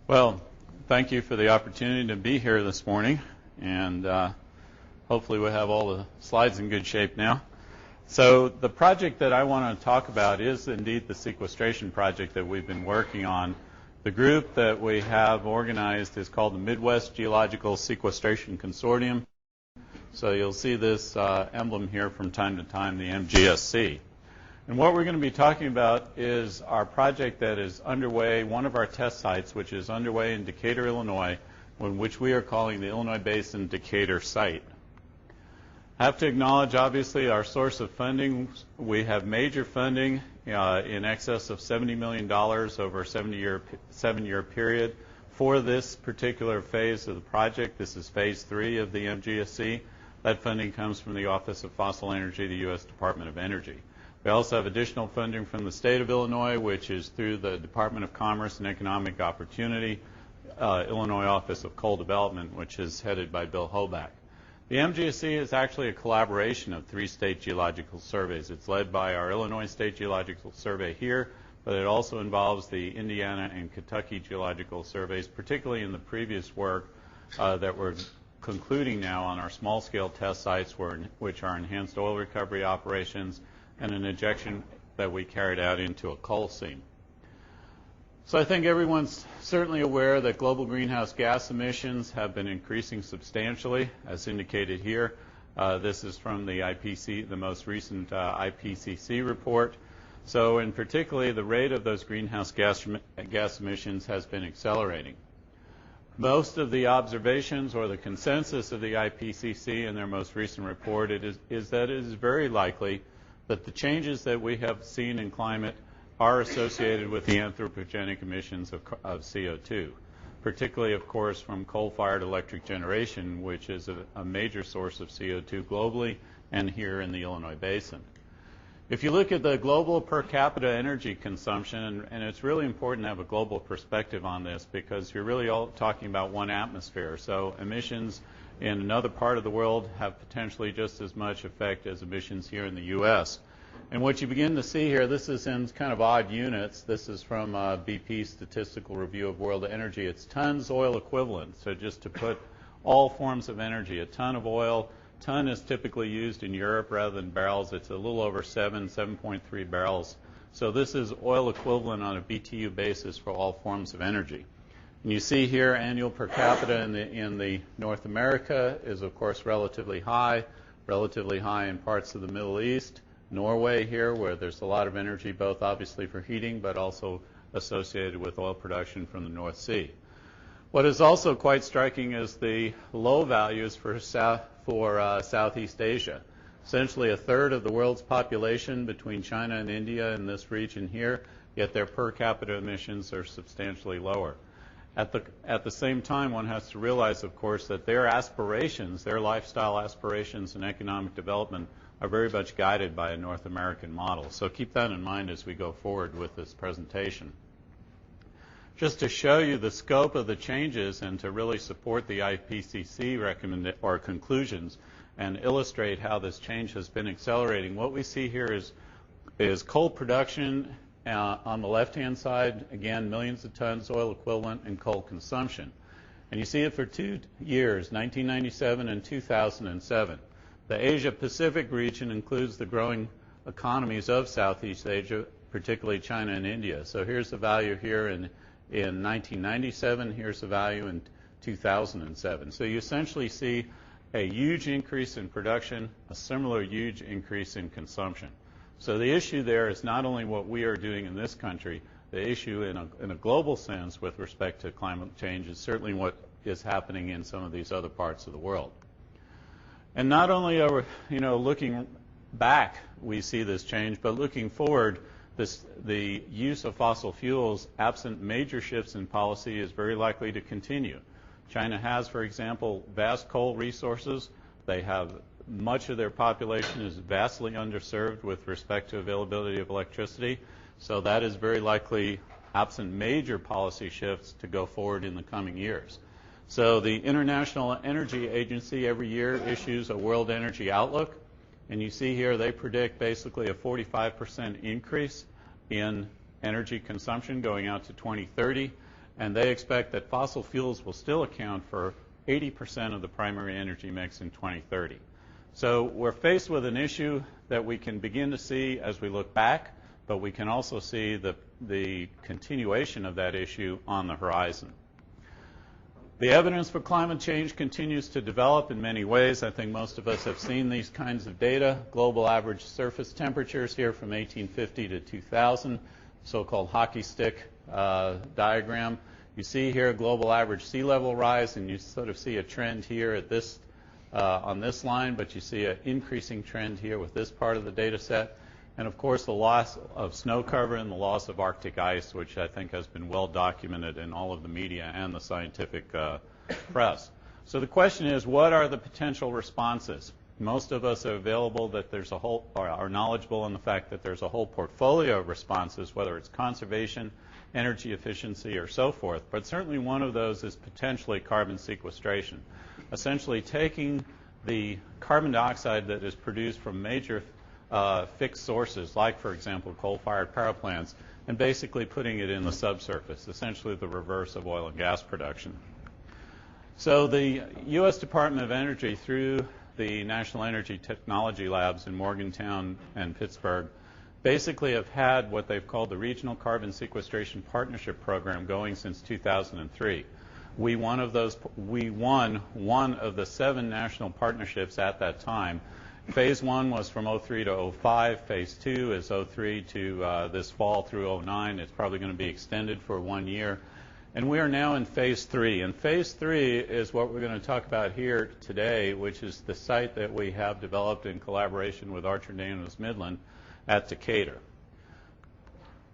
Well, thank you for the opportunity to be here this morning, and hopefully we'll have all the slides in good shape now. So the project that I want to talk about is indeed the sequestration project that we've been working on. The group that we have organized is called the Midwest Geological Sequestration Consortium. So you'll see this emblem here from time to time, the MGSC. And what we're going to be talking about is our project that is underway, one of our test sites, which is underway in Decatur, Illinois, which we are calling the Illinois Basin Decatur site. I have to acknowledge, obviously, our source of funding. We have major funding in excess of $70 million over a seven-year period for this particular phase of the project. This is phase 3 of the MGSC. That funding comes from the Office of Fossil Energy, the U.S. Department of Energy. We also have additional funding from the state of Illinois, which is through the Department of Commerce and Economic Opportunity, Illinois Office of Coal Development, which is headed by Bill Hoback. The MGSC is actually a collaboration of 3 state geological surveys. It's led by our Illinois State Geological Survey here, but it also involves the Indiana and Kentucky Geological Surveys, particularly in the previous work that we're concluding now on our small-scale test sites, which are enhanced oil recovery operations and an injection that we carried out into a coal seam. So I think everyone's certainly aware that global greenhouse gas emissions have been increasing substantially, as indicated here. This is from the IPCC, the most recent IPCC report. So in particular, the rate of those greenhouse gas emissions has been accelerating. Most of the observations or the consensus of the IPCC in their most recent report is that it is very likely that the changes that we have seen in climate are associated with the anthropogenic emissions of CO2, particularly, of course, from coal-fired electric generation, which is a major source of CO2 globally and here in the Illinois Basin. If you look at the global per capita energy consumption, and it's really important to have a global perspective on this because you're really all talking about one atmosphere. So emissions in another part of the world have potentially just as much effect as emissions here in the U.S. And what you begin to see here, this is in kind of odd units. This is from BP's Statistical Review of World Energy. It's tons oil equivalent. So just to put all forms of energy, a ton of oil. Ton is typically used in Europe rather than barrels. It's a little over 7.3 barrels. So this is oil equivalent on a BTU basis for all forms of energy. And you see here annual per capita in the North America is, of course, relatively high in parts of the Middle East. Norway here, where there's a lot of energy, both obviously for heating, but also associated with oil production from the North Sea. What is also quite striking is the low values for Southeast Asia. Essentially a third of the world's population between China and India in this region here, yet their per capita emissions are substantially lower. At the same time, one has to realize, of course, that their aspirations, their lifestyle aspirations and economic development are very much guided by a North American model. So keep that in mind as we go forward with this presentation. Just to show you the scope of the changes and to really support the IPCC conclusions and illustrate how this change has been accelerating, what we see here is coal production on the left-hand side, again, millions of tons oil equivalent, and coal consumption. And you see it for 2 years, 1997 and 2007. The Asia-Pacific region includes the growing economies of Southeast Asia, particularly China and India. So here's the value here in 1997. Here's the value in 2007. So you essentially see a huge increase in production, a similar huge increase in consumption. So the issue there is not only what we are doing in this country, the issue in a global sense with respect to climate change is certainly what is happening in some of these other parts of the world. And not only are we, looking back, we see this change, but looking forward, the use of fossil fuels, absent major shifts in policy, is very likely to continue. China has, for example, vast coal resources. They have much of their population is vastly underserved with respect to availability of electricity. So that is very likely, absent major policy shifts, to go forward in the coming years. So the International Energy Agency every year issues a World Energy Outlook. And you see here they predict basically a 45% increase in energy consumption going out to 2030. and they expect that fossil fuels will still account for 80% of the primary energy mix in 2030. So we're faced with an issue that we can begin to see as we look back, but we can also see the continuation of that issue on the horizon. The evidence for climate change continues to develop in many ways. I think most of us have seen these kinds of data. Global average surface temperatures here from 1850 to 2000, so-called hockey stick diagram. You see here global average sea level rise, and you sort of see a trend here at this on this line, but you see an increasing trend here with this part of the data set. And of course, the loss of snow cover and the loss of Arctic ice, which I think has been well documented in all of the media and the scientific press. So the question is, what are the potential responses? Most of us are available that there's a whole, or are knowledgeable in the fact that there's a whole portfolio of responses, whether it's conservation, energy efficiency, or so forth. But certainly one of those is potentially carbon sequestration, essentially taking the carbon dioxide that is produced from major fixed sources, like, for example, coal-fired power plants, and basically putting it in the subsurface, essentially the reverse of oil and gas production. So the U.S. Department of Energy, through the National Energy Technology Labs in Morgantown and Pittsburgh, basically have had what they've called the Regional Carbon Sequestration Partnership Program going since 2003. We won one of the 7 national partnerships at that time. Phase 1 was from 03 to 05. Phase 2 is 03 to this fall through 09. It's probably going to be extended for 1 year. And we are now in Phase 3. And Phase 3 is what we're going to talk about here today, which is the site that we have developed in collaboration with Archer-Daniels Midland at Decatur.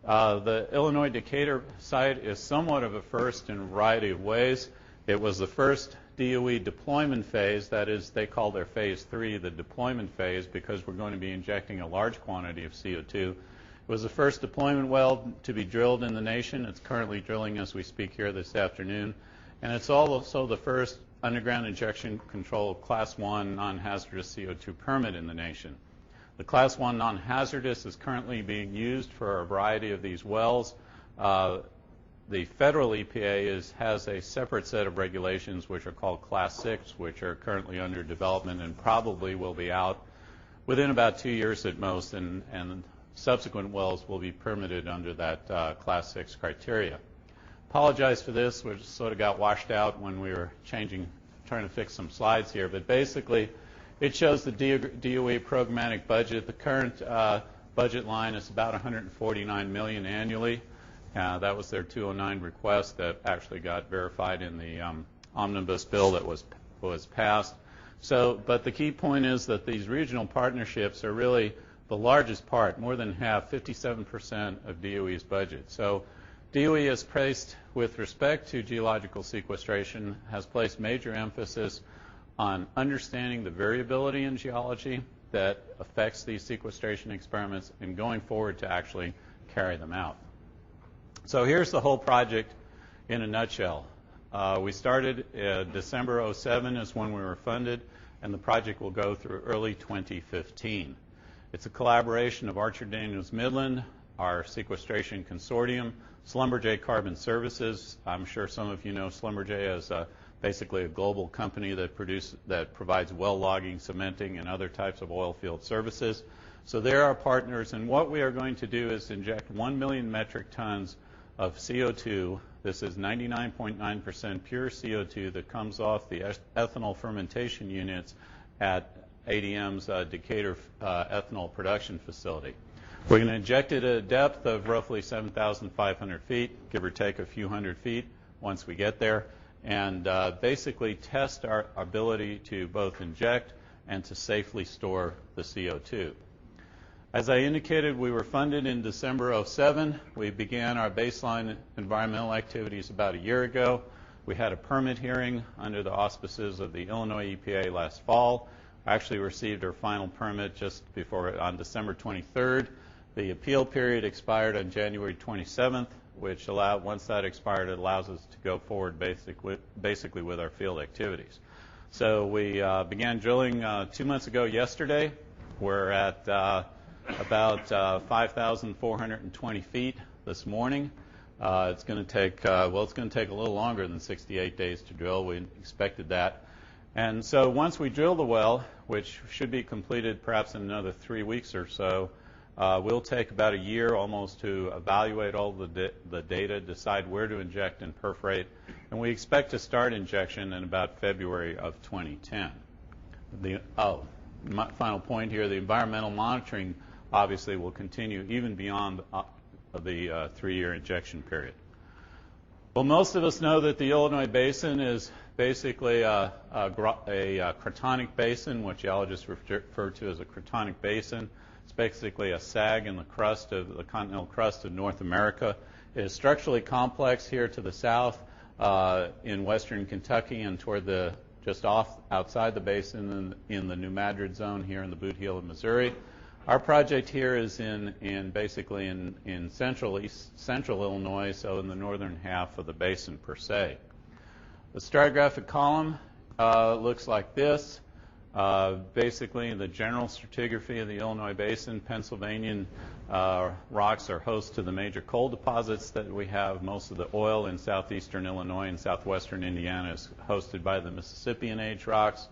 The Illinois Decatur site is somewhat of a first in a variety of ways. It was the first DOE deployment phase. That is, they call their Phase 3 the deployment phase because we're going to be injecting a large quantity of CO2. It was the first deployment well to be drilled in the nation. It's currently drilling as we speak here this afternoon. And it's also the first underground injection control Class 1 non-hazardous CO2 permit in the nation. The Class 1 non-hazardous is currently being used for a variety of these wells. The federal EPA has a separate set of regulations which are called Class 6, which are currently under development and probably will be out within about 2 years at most, and subsequent wells will be permitted under that Class 6 criteria. Apologize for this, we sort of got washed out when we were trying to fix some slides here, but basically it shows the DOE programmatic budget. The current budget line is about $149 million annually. That was their 209 request that actually got verified in the omnibus bill that was passed. So, but the key point is that these regional partnerships are really the largest part, more than half, 57% of DOE's budget. So DOE has placed, with respect to geological sequestration, has placed major emphasis on understanding the variability in geology that affects these sequestration experiments and going forward to actually carry them out. So here's the whole project in a nutshell. We started December 07 is when we were funded, and the project will go through early 2015. It's a collaboration of Archer-Daniels Midland, our sequestration consortium, Schlumberger Carbon Services. I'm sure some of you know Schlumberger as basically a global company that provides well logging, cementing, and other types of oil field services. So they're our partners, and what we are going to do is inject 1 million metric tons of CO2. This is 99.9% pure CO2 that comes off the ethanol fermentation units at ADM's Decatur ethanol production facility. We're going to inject it at a depth of roughly 7,500 feet, give or take a few hundred feet once we get there, and basically test our ability to both inject and to safely store the CO2. As I indicated, we were funded in December 07. We began our baseline environmental activities about a year ago. We had a permit hearing under the auspices of the Illinois EPA last fall. I actually received our final permit just on December 23rd. The appeal period expired on January 27th, which once that expired, it allows us to go forward basically with our field activities. So we began drilling 2 months ago yesterday. We're at about 5,420 feet this morning. It's going to take a little longer than 68 days to drill. We expected that. And so once we drill the well, which should be completed perhaps in another 3 weeks or so, we'll take about a year almost to evaluate all the data, decide where to inject and perforate, and we expect to start injection in about February of 2010. My final point here, the environmental monitoring obviously will continue even beyond the 3-year injection period. Well, most of us know that the Illinois Basin is basically a cratonic basin, what geologists refer to as a cratonic basin. It's basically a sag in the crust of the continental crust of North America. It is structurally complex here to the south in western Kentucky and toward the just outside the basin in the New Madrid zone here in the Boot Heel of Missouri. Our project here is basically in central Illinois, so in the northern half of the basin per se. The stratigraphic column looks like this. Basically, in the general stratigraphy of the Illinois Basin, Pennsylvanian rocks are host to the major coal deposits that we have. Most of the oil in southeastern Illinois and southwestern Indiana is hosted by the Mississippian age rocks.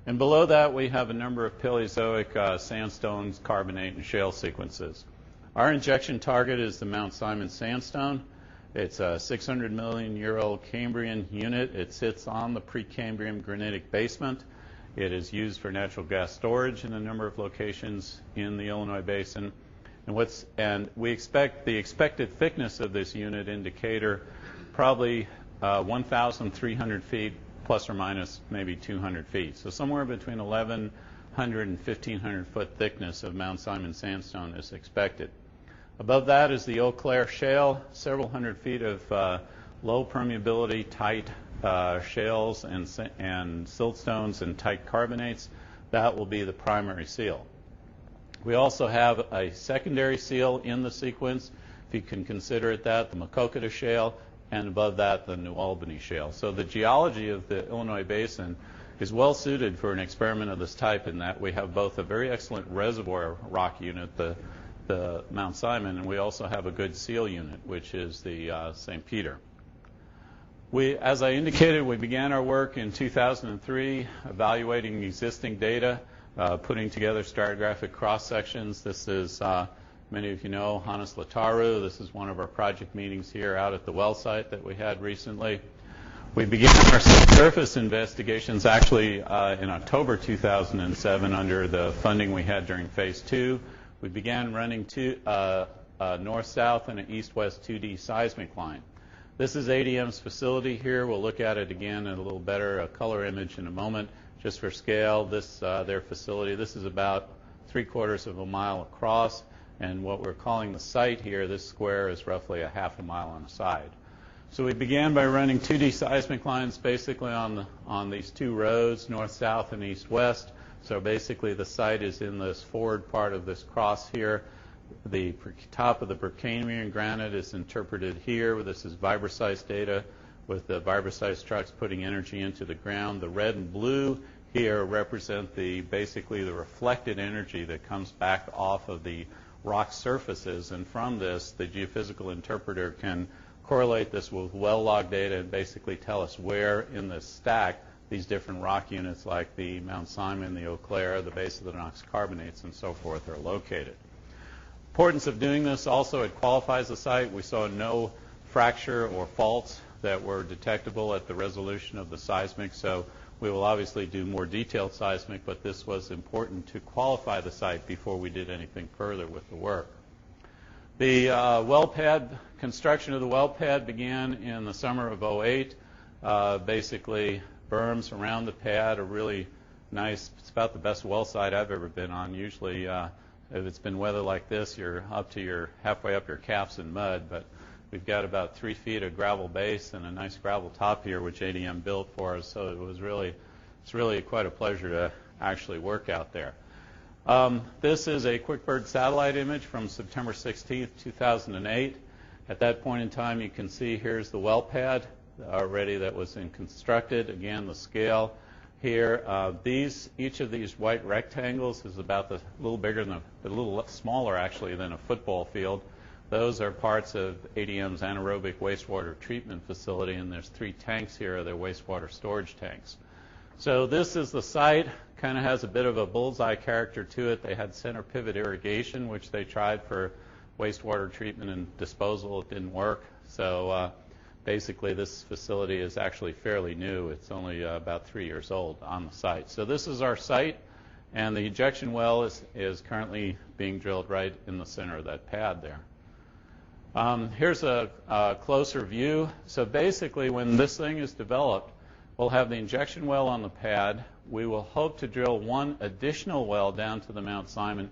And below that, we have a number of Paleozoic sandstones, carbonate, and shale sequences. Our injection target is the Mount Simon sandstone. It's a 600 million year old Cambrian unit. It sits on the Precambrian granitic basement. It is used for natural gas storage in a number of locations in the Illinois Basin. And we expect the expected thickness of this unit in Decatur probably 1,300 feet plus or minus maybe 200 feet. So somewhere between 1,100 and 1,500 foot thickness of Mount Simon sandstone is expected. Above that is the Eau Claire shale, several hundred feet of low permeability, tight shales and siltstones and tight carbonates. That will be the primary seal. We also have a secondary seal in the sequence, if you can consider it that, the Maquoketa shale, and above that, the New Albany shale. So the geology of the Illinois Basin is well suited for an experiment of this type in that we have both a very excellent reservoir rock unit, the Mount Simon, and we also have a good seal unit, which is the St. Peter. As I indicated, we began our work in 2003, evaluating existing data, putting together stratigraphic cross-sections. This is, many of you know, Hannes Lataru. This is one of our project meetings here out at the well site that we had recently. We began our subsurface investigations actually in October 2007 under the funding we had during Phase 2. We began running north-south and an east-west 2D seismic line. This is ADM's facility here. We'll look at it again in a little better color image in a moment. Just for scale, their facility, this is about 3/4 of a mile across, and what we're calling the site here, this square is roughly a half a mile on a side. So we began by running 2D seismic lines basically on these two roads, north-south and east-west. So basically the site is in this forward part of this cross here. The top of the Precambrian granite is interpreted here. This is vibroseismic data with the vibroseismic trucks putting energy into the ground. The red and blue here represent basically the reflected energy that comes back off of the rock surfaces. And from this, the geophysical interpreter can correlate this with well log data and basically tell us where in the stack these different rock units like the Mount Simon, the Eau Claire, the base of the Knox carbonates, and so forth are located. Importance of doing this also, it qualifies the site. We saw no fracture or faults that were detectable at the resolution of the seismic, so we will obviously do more detailed seismic, but this was important to qualify the site before we did anything further with the work. The well pad, construction of the well pad began in the summer of '08. Basically, berms around the pad are really nice. It's about the best well site I've ever been on. Usually, if it's been weather like this, you're halfway up your calves in mud, but we've got about 3 feet of gravel base and a nice gravel top here, which ADM built for us. So it's really quite a pleasure to actually work out there. This is a QuickBird satellite image from September 16th, 2008. At that point in time, you can see here's the well pad already that was constructed. Again, the scale here. Each of these white rectangles is about a little smaller actually than a football field. those are parts of ADM's anaerobic wastewater treatment facility, and there's 3 tanks here. They're wastewater storage tanks. So this is the site. Kind of has a bit of a bullseye character to it. They had center pivot irrigation, which they tried for wastewater treatment and disposal. It didn't work. So basically this facility is actually fairly new. It's only about 3 years old on the site. So this is our site, and the injection well is currently being drilled right in the center of that pad there. Here's a closer view. So basically when this thing is developed, we'll have the injection well on the pad. We will hope to drill 1 additional well down to the Mount Simon,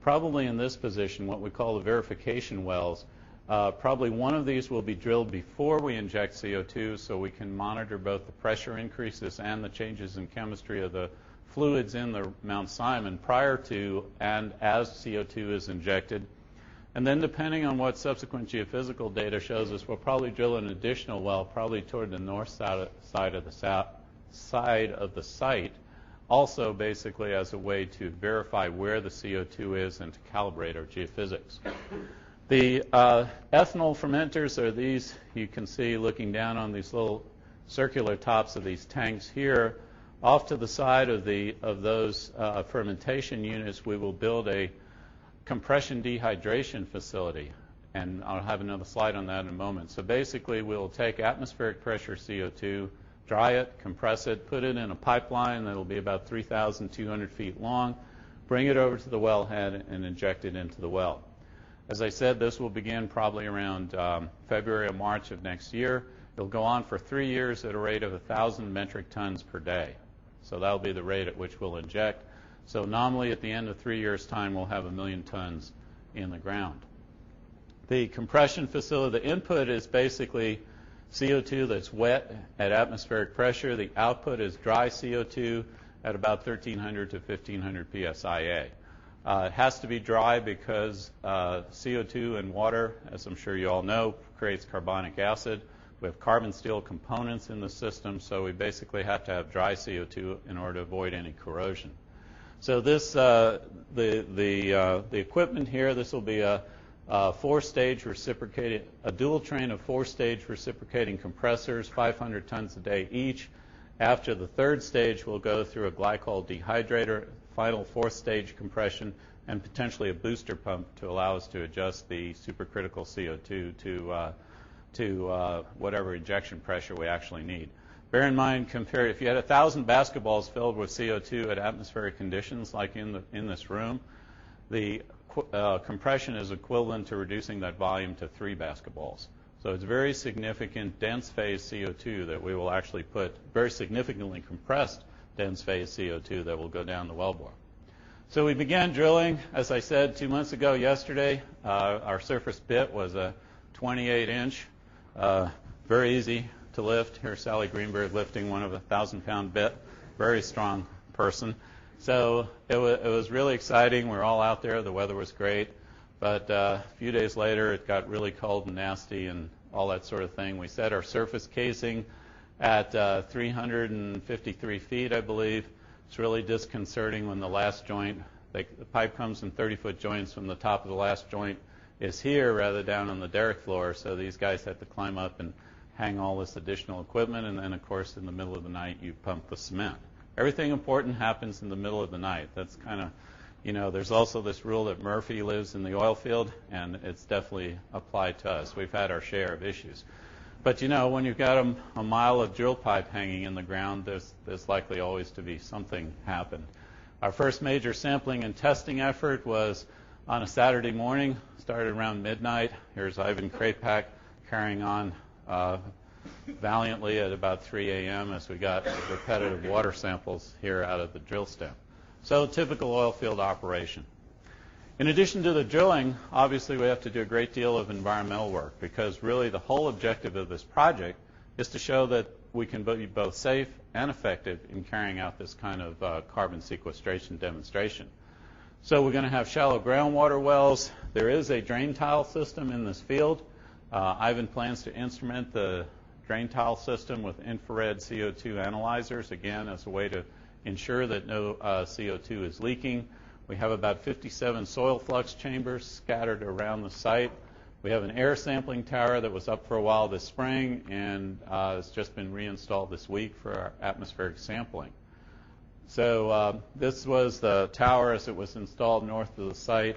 probably in this position, what we call the verification wells. Probably one of these will be drilled before we inject CO2, so we can monitor both the pressure increases and the changes in chemistry of the fluids in the Mount Simon prior to and as CO2 is injected. And then depending on what subsequent geophysical data shows us, we'll probably drill an additional well, probably toward the north side of the site, also basically as a way to verify where the CO2 is and to calibrate our geophysics. The ethanol fermenters are these. You can see looking down on these little circular tops of these tanks here. Off to the side of those fermentation units, we will build a compression dehydration facility, and I'll have another slide on that in a moment. So basically we'll take atmospheric pressure CO2, dry it, compress it, put it in a pipeline that'll be about 3,200 feet long, bring it over to the wellhead and inject it into the well. As I said, this will begin probably around February or March of next year. It'll go on for 3 years at a rate of 1,000 metric tons per day. So that'll be the rate at which we'll inject. So nominally at the end of 3 years' time, we'll have 1 million tons in the ground. The compression facility, the input is basically CO2 that's wet at atmospheric pressure. The output is dry CO2 at about 1,300 to 1,500 psia. It has to be dry because CO2 and water, as I'm sure you all know, creates carbonic acid. We have carbon steel components in the system, so we basically have to have dry CO2 in order to avoid any corrosion. So this, the equipment here, this will be a 4-stage reciprocating, a dual train of 4-stage reciprocating compressors, 500 tons a day each. After the 3rd stage, we'll go through a glycol dehydrator, final 4th stage compression, and potentially a booster pump to allow us to adjust the supercritical CO2 to whatever injection pressure we actually need. Bear in mind, if you had 1,000 basketballs filled with CO2 at atmospheric conditions, like in this room, the compression is equivalent to reducing that volume to 3 basketballs. So it's very significant dense phase CO2 that we will actually put, very significantly compressed dense phase CO2 that will go down the wellbore. So we began drilling, as I said, 2 months ago yesterday. Our surface bit was a 28-inch, very easy to lift. Here's Sally Greenberg lifting one of a 1,000-pound bit, very strong person. So it was really exciting. We were all out there. The weather was great. But a few days later, it got really cold and nasty and all that sort of thing. We set our surface casing at 353 feet, I believe. It's really disconcerting when the last joint, the pipe comes in 30-foot joints from the top of the last joint is here rather down on the derrick floor. So these guys had to climb up and hang all this additional equipment, and then, of course, in the middle of the night, you pump the cement. Everything important happens in the middle of the night. That's kind of, you know, there's also this rule that Murphy lives in the oil field, and it's definitely applied to us. We've had our share of issues. But, you know, when you've got a mile of drill pipe hanging in the ground, there's likely always to be something happen. Our first major sampling and testing effort was on a Saturday morning, started around midnight. Here's Ivan Krapak carrying on valiantly at about 3 a.m. as we got repetitive water samples here out of the drill stem. So typical oil field operation. In addition to the drilling, obviously we have to do a great deal of environmental work because really the whole objective of this project is to show that we can be both safe and effective in carrying out this kind of carbon sequestration demonstration. So we're going to have shallow groundwater wells. There is a drain tile system in this field. Ivan plans to instrument the drain tile system with infrared CO2 analyzers, again, as a way to ensure that no CO2 is leaking. We have about 57 soil flux chambers scattered around the site. We have an air sampling tower that was up for a while this spring, and it's just been reinstalled this week for our atmospheric sampling. So this was the tower as it was installed north of the site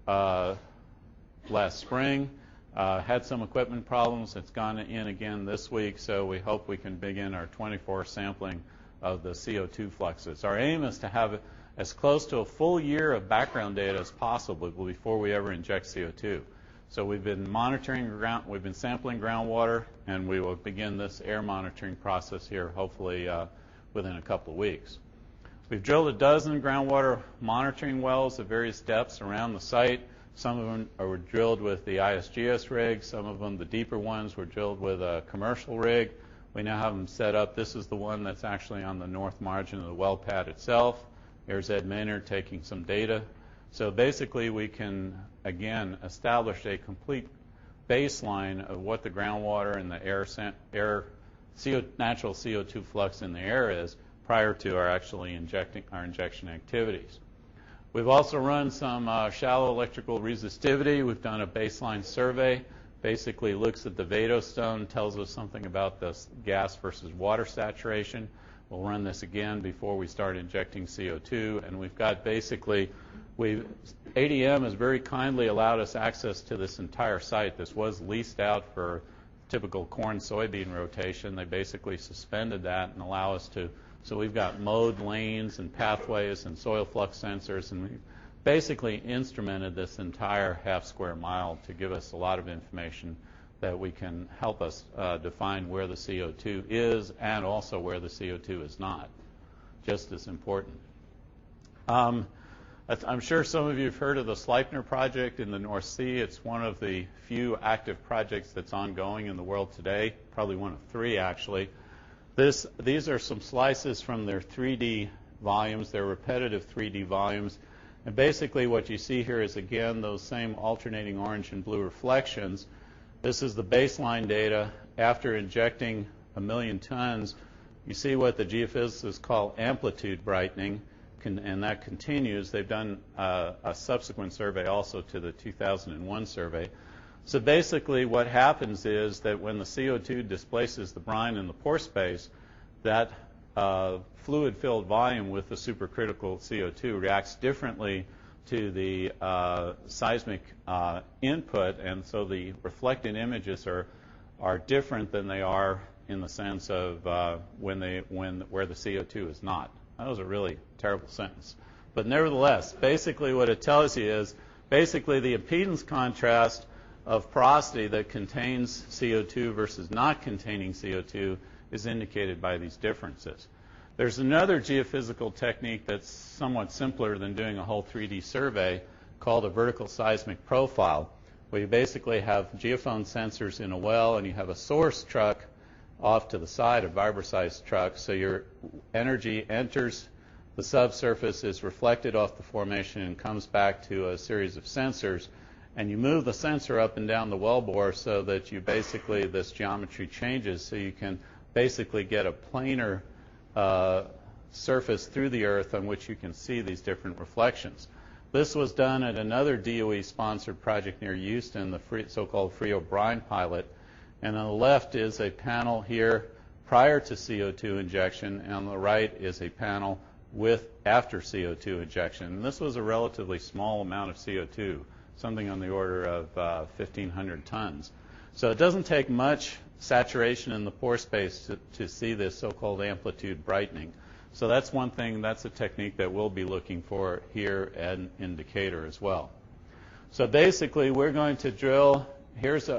last spring. Had some equipment problems. It's gone in again this week, so we hope we can begin our 24 sampling of the CO2 fluxes. Our aim is to have as close to a full year of background data as possible before we ever inject CO2. So we've been monitoring we've been sampling groundwater, and we will begin this air monitoring process here hopefully within a couple of weeks. We've drilled a dozen groundwater monitoring wells at various depths around the site. Some of them were drilled with the ISGS rig. Some of them, the deeper ones, were drilled with a commercial rig. We now have them set up. This is the one that's actually on the north margin of the well pad itself. There's Ed Maynard taking some data. So basically we can, again, establish a complete baseline of what the groundwater and the natural CO2 flux in the air is prior to our injection activities. We've also run some shallow electrical resistivity. We've done a baseline survey. Basically looks at the vadostone, tells us something about the gas versus water saturation. We'll run this again before we start injecting CO2. And we've got basically, ADM has very kindly allowed us access to this entire site. This was leased out for typical corn-soybean rotation. They basically suspended that and allow us to. So we've got mowed lanes and pathways and soil flux sensors, and we've basically instrumented this entire half square mile to give us a lot of information that we can help us define where the CO2 is and also where the CO2 is not, just as important. I'm sure some of you have heard of the Sleipner project in the North Sea. It's one of the few active projects that's ongoing in the world today, probably one of three actually. These are some slices from their 3D volumes, their repetitive 3D volumes. And basically what you see here is, again, those same alternating orange and blue reflections. This is the baseline data after injecting 1 million tons. You see what the geophysicists call amplitude brightening, and that continues. They've done a subsequent survey also to the 2001 survey. So basically what happens is that when the CO2 displaces the brine in the pore space, that fluid-filled volume with the supercritical CO2 reacts differently to the seismic input, and so the reflected images are different than they are in the sense of where the CO2 is not. That was a really terrible sentence. But nevertheless, basically what it tells you is basically the impedance contrast of porosity that contains CO2 versus not containing CO2 is indicated by these differences. There's another geophysical technique that's somewhat simpler than doing a whole 3D survey called a vertical seismic profile, where you basically have geophone sensors in a well and you have a source truck off to the side, a vibroseismic truck, so your energy enters the subsurface, is reflected off the formation and comes back to a series of sensors. And you move the sensor up and down the wellbore so that you basically, this geometry changes so you can basically get a planar surface through the earth on which you can see these different reflections. This was done at another DOE-sponsored project near Houston, the so-called Frio Brine pilot. And on the left is a panel here prior to CO2 injection, and on the right is a panel with after CO2 injection. And this was a relatively small amount of CO2, something on the order of 1,500 tons. So it doesn't take much saturation in the pore space to see this so-called amplitude brightening. So that's one thing, that's a technique that we'll be looking for here and in Decatur as well. So basically we're going to drill,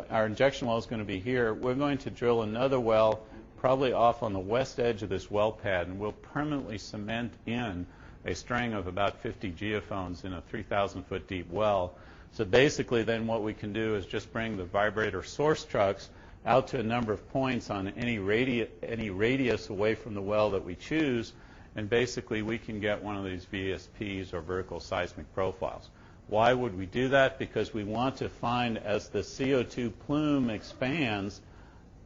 our injection well is going to be here. We're going to drill another well probably off on the west edge of this well pad, and we'll permanently cement in a string of about 50 geophones in a 3,000-foot deep well. So basically then what we can do is just bring the vibrator source trucks out to a number of points on any radius away from the well that we choose, and basically we can get one of these VSPs or vertical seismic profiles. Why would we do that? Because we want to find, as the CO2 plume expands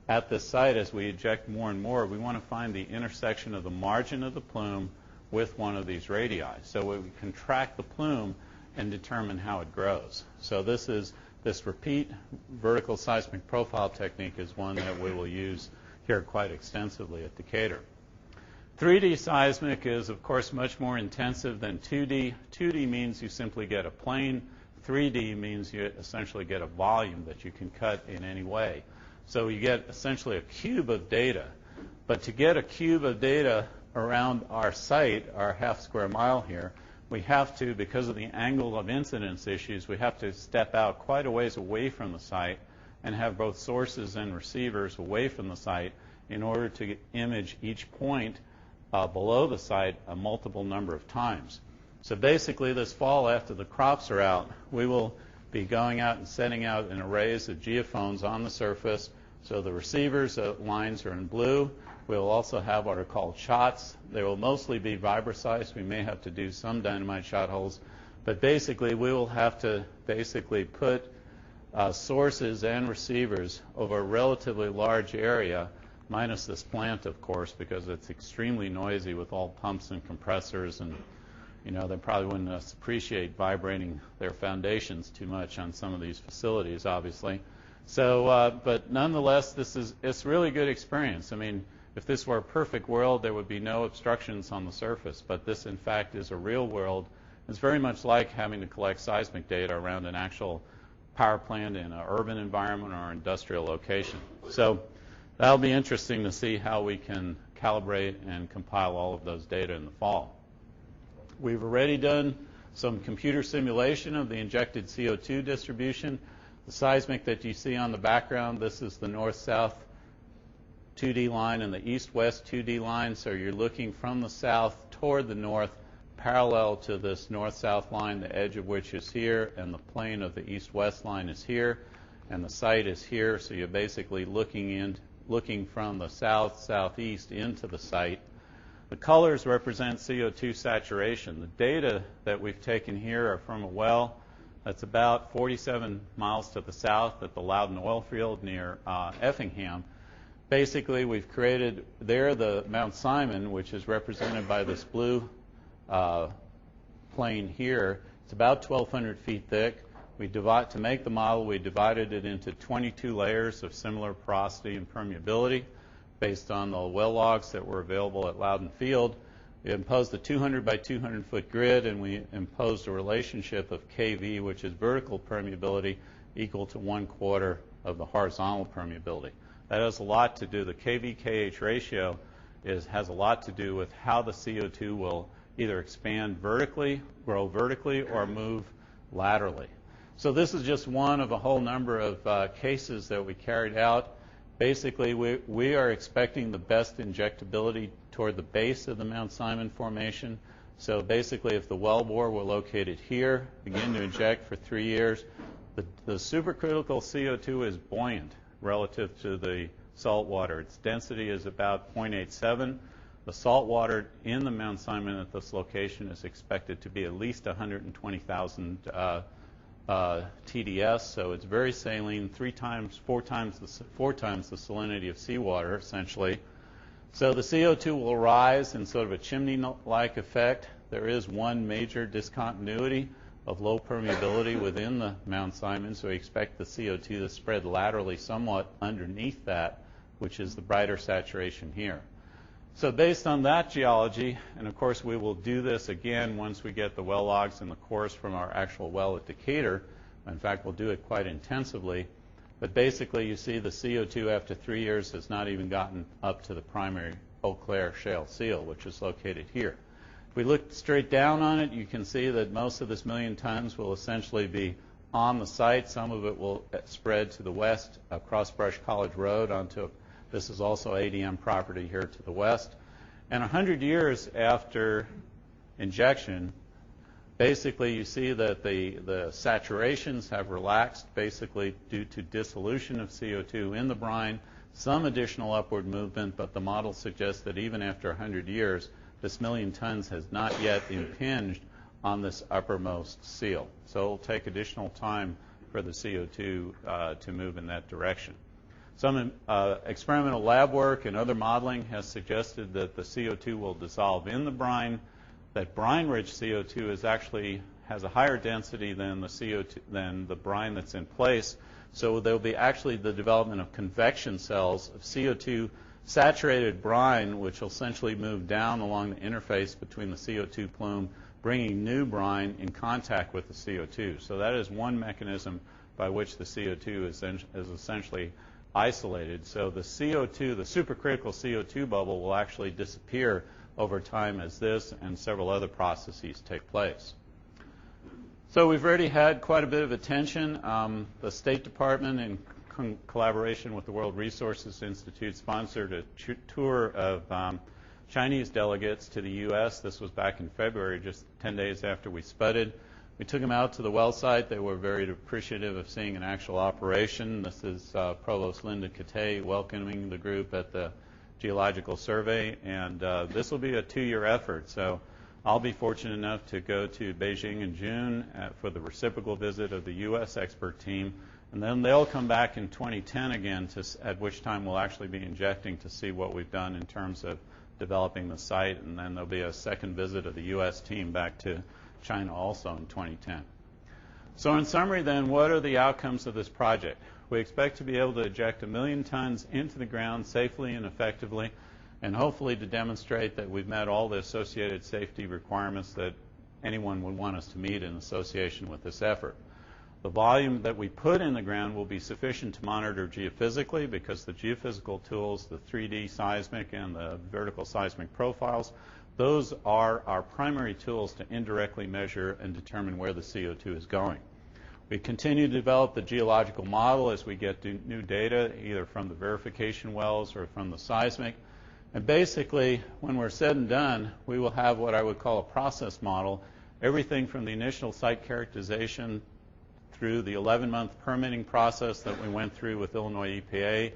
at the site as we eject more and more, we want to find the intersection of the margin of the plume with one of these radii. So we can track the plume and determine how it grows. So this is this repeat vertical seismic profile technique is one that we will use here quite extensively at Decatur. 3D seismic is, of course, much more intensive than 2D. 2D means you simply get a plane. 3D means you essentially get a volume that you can cut in any way. So you get essentially a cube of data. But to get a cube of data around our site, our half square mile here, we have to, because of the angle of incidence issues, we have to step out quite a ways away from the site and have both sources and receivers away from the site in order to image each point below the site a multiple number of times. So basically this fall, after the crops are out, we will be going out and setting out an arrays of geophones on the surface. So the receivers lines are in blue. We'll also have what are called shots. They will mostly be vibra-sized. We may have to do some dynamite shot holes. But basically we will have to basically put sources and receivers over a relatively large area, minus this plant, of course, because it's extremely noisy with all pumps and compressors, and they probably wouldn't appreciate vibrating their foundations too much on some of these facilities, obviously. So, but nonetheless, it's really good experience. I mean, if this were a perfect world, there would be no obstructions on the surface. But this, in fact, is a real world. It's very much like having to collect seismic data around an actual power plant in an urban environment or industrial location. So that'll be interesting to see how we can calibrate and compile all of those data in the fall. We've already done some computer simulation of the injected CO2 distribution. The seismic that you see on the background, this is the north-south 2D line and the east-west 2D line. So you're looking from the south toward the north, parallel to this north-south line, the edge of which is here, and the plane of the east-west line is here, and the site is here. So you're basically looking from the south-southeast into the site. The colors represent CO2 saturation. The data that we've taken here are from a well that's about 47 miles to the south at the Loudon oil field near Effingham. Basically, we've created there the Mount Simon, which is represented by this blue plane here. It's about 1,200 feet thick. To make the model, we divided it into 22 layers of similar porosity and permeability based on the well logs that were available at Loudon Field. We imposed a 200 by 200 foot grid, and we imposed a relationship of KV, which is vertical permeability, equal to 1/4 of the horizontal permeability. That has a lot to do, the KV-KH ratio has a lot to do with how the CO2 will either expand vertically, grow vertically, or move laterally. So this is just one of a whole number of cases that we carried out. Basically, we are expecting the best injectability toward the base of the Mount Simon Formation. So basically, if the wellbore were located here, begin to inject for 3 years, the supercritical CO2 is buoyant relative to the salt water. Its density is about 0.87. The salt water in the Mount Simon at this location is expected to be at least 120,000 TDS, so it's very saline, four times the salinity of seawater, essentially. So the CO2 will rise in sort of a chimney-like effect. There is one major discontinuity of low permeability within the Mount Simon, so we expect the CO2 to spread laterally somewhat underneath that, which is the brighter saturation here. So based on that geology, and of course we will do this again once we get the well logs and the cores from our actual well at Decatur. In fact, we'll do it quite intensively. But basically you see the CO2 after 3 years has not even gotten up to the primary Eau Claire shale seal, which is located here. If we look straight down on it, you can see that most of this 1 million tons will essentially be on the site. Some of it will spread to the west across Brush College Road onto, this is also ADM property here to the west. And 100 years after injection, basically you see that the saturations have relaxed basically due to dissolution of CO2 in the brine, some additional upward movement, but the model suggests that even after 100 years, this 1 million tons has not yet impinged on this uppermost seal. So it will take additional time for the CO2 to move in that direction. Some experimental lab work and other modeling has suggested that the CO2 will dissolve in the brine, that brine-rich CO2 is actually has a higher density than the CO2, than the brine that's in place. So there will be actually the development of convection cells of CO2 saturated brine, which will essentially move down along the interface between the CO2 plume, bringing new brine in contact with the CO2. So that is one mechanism by which the CO2 is essentially isolated. So the CO2, the supercritical CO2 bubble, will actually disappear over time as this and several other processes take place. So we've already had quite a bit of attention. The State Department, in collaboration with the World Resources Institute, sponsored a tour of Chinese delegates to the U.S. This was back in February, just 10 days after we spudded. We took them out to the well site. They were very appreciative of seeing an actual operation. This is Provost Linda Katay welcoming the group at the Geological Survey, and this will be a 2-year effort. So I'll be fortunate enough to go to Beijing in June for the reciprocal visit of the U.S. expert team, and then they'll come back in 2010 again, at which time we'll actually be injecting to see what we've done in terms of developing the site, and then there'll be a second visit of the U.S. team back to China also in 2010. So in summary then, what are the outcomes of this project? We expect to be able to eject 1 million tons into the ground safely and effectively, and hopefully to demonstrate that we've met all the associated safety requirements that anyone would want us to meet in association with this effort. The volume that we put in the ground will be sufficient to monitor geophysically, because the geophysical tools, the 3D seismic and the vertical seismic profiles, those are our primary tools to indirectly measure and determine where the CO2 is going. We continue to develop the geological model as we get new data, either from the verification wells or from the seismic. And basically, when we're said and done, we will have what I would call a process model, everything from the initial site characterization through the 11-month permitting process that we went through with Illinois EPA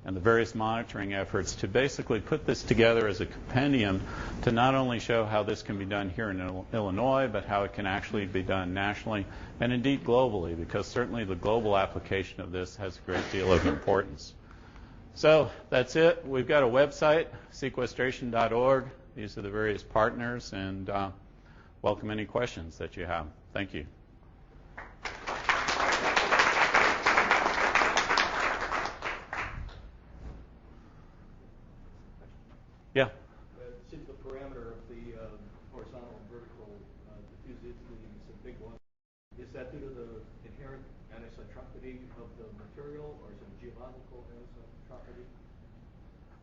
and the various monitoring efforts, to basically put this together as a compendium to not only show how this can be done here in Illinois, but how it can actually be done nationally and indeed globally, because certainly the global application of this has a great deal of importance. So that's it. We've got a website, sequestration.org. These are the various partners, and welcome any questions that you have. Thank you. Yeah. Since the parameter of the horizontal and vertical diffusivity is a big one, is that due to the inherent anisotropity of the material, or is it geological anisotropity?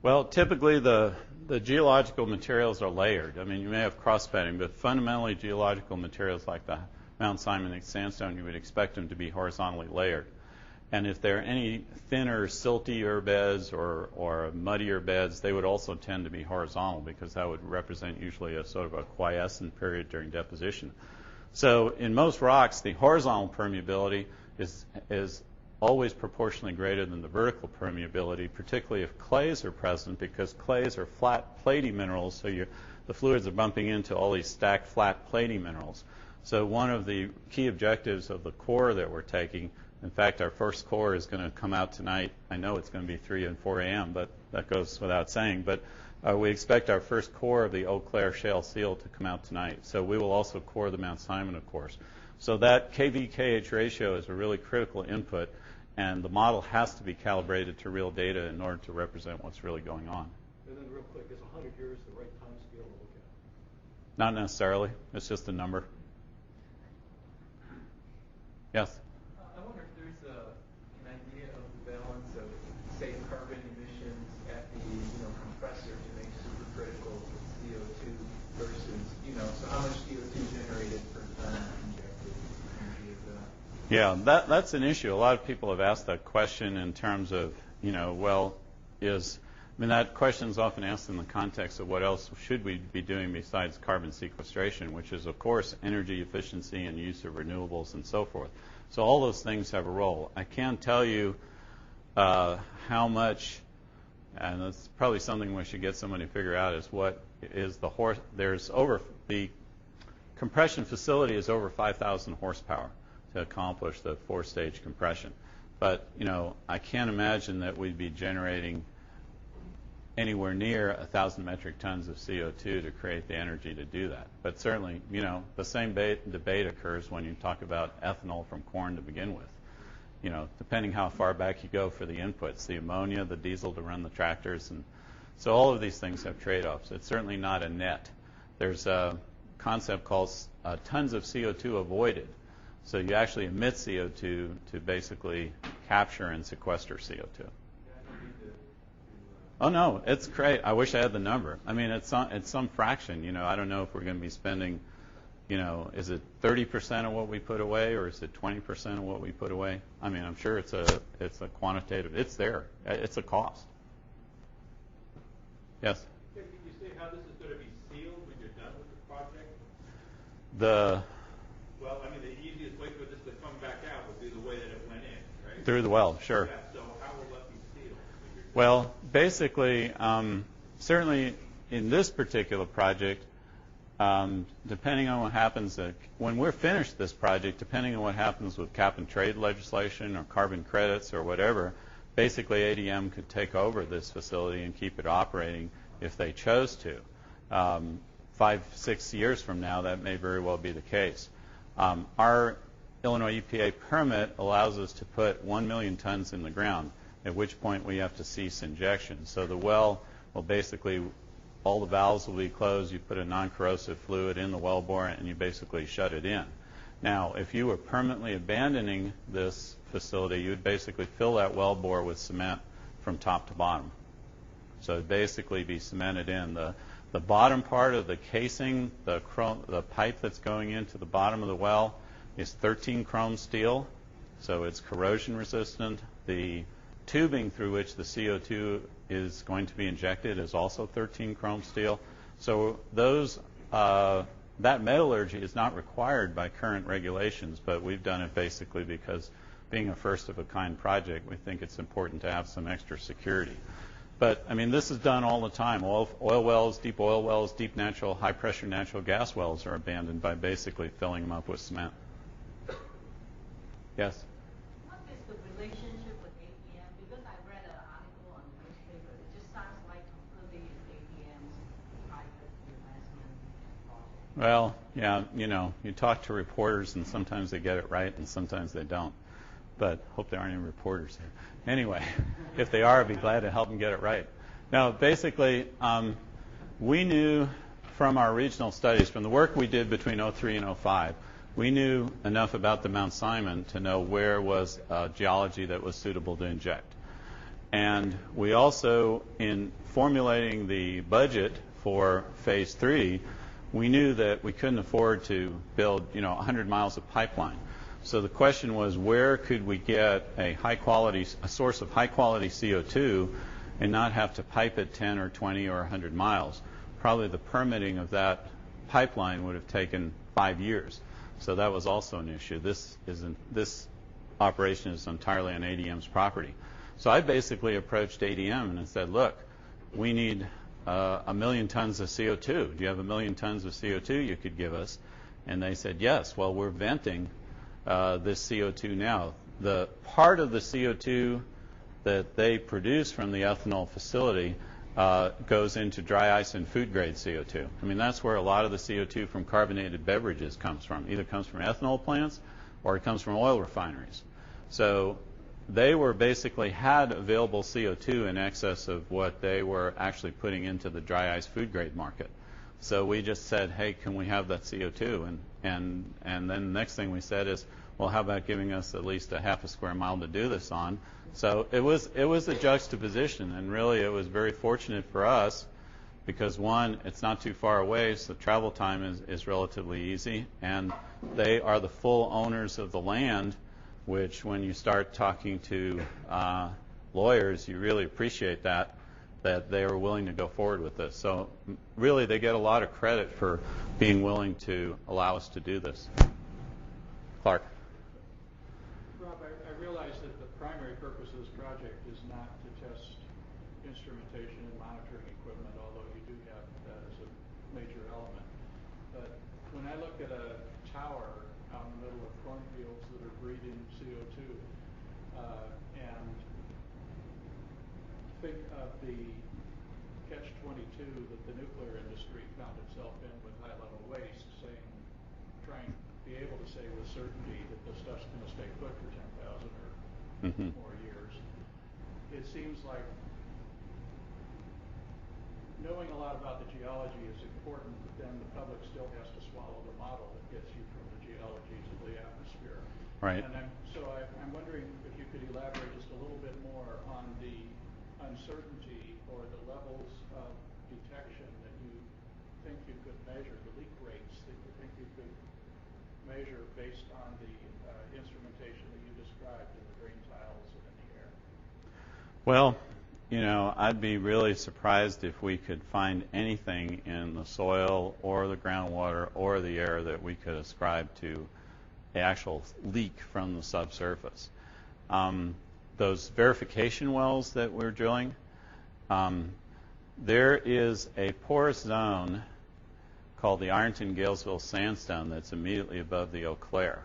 Well, typically the geological materials are layered. I mean, you may have cross-bedding, but fundamentally geological materials like the Mount Simon sandstone, you would expect them to be horizontally layered. And if there are any thinner, siltier beds or muddier beds, they would also tend to be horizontal, because that would represent usually a sort of a quiescent period during deposition. So in most rocks, the horizontal permeability is always proportionally greater than the vertical permeability, particularly if clays are present, because clays are flat platy minerals, so the fluids are bumping into all these stacked flat platy minerals. So one of the key objectives of the core that we're taking, in fact, our first core is going to come out tonight. I know it's going to be 3 and 4 a.m., but that goes without saying. But we expect our first core of the Eau Claire shale seal to come out tonight. So we will also core the Mount Simon, of course. So that KV-KH ratio is a really critical input, and the model has to be calibrated to real data in order to represent what's really going on. And then real quick, is 100 years the right time scale to look at? Not necessarily. It's just a number. Yes? I wonder if there's an idea of the balance of, say, carbon emissions at the compressor to make supercritical CO2 versus, so how much CO2 generated per ton injected energy is that? Yeah, that's an issue. A lot of people have asked that question in terms of, that question is often asked in the context of what else should we be doing besides carbon sequestration, which is, of course, energy efficiency and use of renewables and so forth. So all those things have a role. I can't tell you how much, and that's probably something we should get somebody to figure out, is what is the compression facility is over 5,000 horsepower to accomplish the 4-stage compression. But, I can't imagine that we'd be generating anywhere near 1,000 metric tons of CO2 to create the energy to do that. But certainly, the same debate occurs when you talk about ethanol from corn to begin with. Depending how far back you go for the inputs, the ammonia, the diesel to run the tractors, and so all of these things have trade-offs. It's certainly not a net. There's a concept called tons of CO2 avoided. So you actually emit CO2 to basically capture and sequester CO2. Oh no, it's great. I wish I had the number. I mean, it's some fraction. I don't know if we're going to be spending, is it 30% of what we put away, or is it 20% of what we put away? I mean, I'm sure it's a quantitative. It's there. It's a cost. Yes. Can you say how this is going to be sealed when you're done with the project? Well, I mean, the easiest way for this to come back out would be the way that it went in, right? Through the well, sure. Yeah, so how will that be sealed? Well, basically, certainly in this particular project, depending on what happens, when we're finished this project, depending on what happens with cap and trade legislation or carbon credits or whatever, basically ADM could take over this facility and keep it operating if they chose to. 5-6 years from now, that may very well be the case. Our Illinois EPA permit allows us to put 1 million tons in the ground, at which point we have to cease injection. So the well will basically, all the valves will be closed, you put a non-corrosive fluid in the wellbore, and you basically shut it in. Now, if you were permanently abandoning this facility, you would basically fill that wellbore with cement from top to bottom. So it would basically be cemented in. The bottom part of the casing, the pipe that's going into the bottom of the well, is 13 chrome steel, so it's corrosion resistant. The tubing through which the CO2 is going to be injected is also 13 chrome steel. So that metallurgy is not required by current regulations, but we've done it basically because being a first-of-a-kind project, we think it's important to have some extra security. But, I mean, this is done all the time. Oil wells, deep high-pressure natural gas wells are abandoned by basically filling them up with cement. Yes? What is the relationship with ADM? Because I read an article on the newspaper. It just sounds like completely ADM's private investment project. Well, yeah, you talk to reporters, and sometimes they get it right, and sometimes they don't. But hope there aren't any reporters here. Anyway, if they are, I'd be glad to help them get it right. Now, basically, we knew from our regional studies, from the work we did between 2003 and 2005, we knew enough about the Mount Simon to know where was geology that was suitable to inject. And we also, in formulating the budget for Phase 3, we knew that we couldn't afford to build, 100 miles of pipeline. So the question was, where could we get a source of high-quality CO2 and not have to pipe it 10 or 20 or 100 miles? Probably the permitting of that pipeline would have taken 5 years. So that was also an issue. This operation is entirely on ADM's property. So I basically approached ADM and I said, look, we need 1 million tons of CO2. Do you have 1 million tons of CO2 you could give us? And they said, yes. Well, we're venting this CO2 now. The part of the CO2 that they produce from the ethanol facility goes into dry ice and food grade CO2. I mean, that's where a lot of the CO2 from carbonated beverages comes from. Either comes from ethanol plants or it comes from oil refineries. So they were basically had available CO2 in excess of what they were actually putting into the dry ice food grade market. So we just said, hey, can we have that CO2? And then the next thing we said is, well, how about giving us at least a half a square mile to do this on? So it was a juxtaposition, and really it was very fortunate for us because, one, it's not too far away, so travel time is relatively easy, and they are the full owners of the land, which when you start talking to lawyers, you really appreciate that they are willing to go forward with this. So really they get a lot of credit for being willing to allow us to do this. Clark. Rob, I realize that the primary purpose of this project is not to test instrumentation and monitoring equipment, although you do have that as a major element. But when I look at a tower out in the middle of cornfields that are breathing CO2 and think of the catch-22 that the nuclear industry found itself in with high-level waste, trying to be able to say with certainty that this stuff's going to stay put for 10,000 or more years. It seems like knowing a lot about the geology is important, but then the public still has to swallow the model that gets you from the geology to the atmosphere. Right. And I'm wondering if you could elaborate just a little bit more on the uncertainty or the levels of detection that you think you could measure, the leak rates that you think you could measure based on the instrumentation that you described in the drain tiles and in the air. Well, I'd be really surprised if we could find anything in the soil or the groundwater or the air that we could ascribe to the actual leak from the subsurface. Those verification wells that we're drilling, there is a porous zone called the Ironton-Galesville Sandstone that's immediately above the Eau Claire.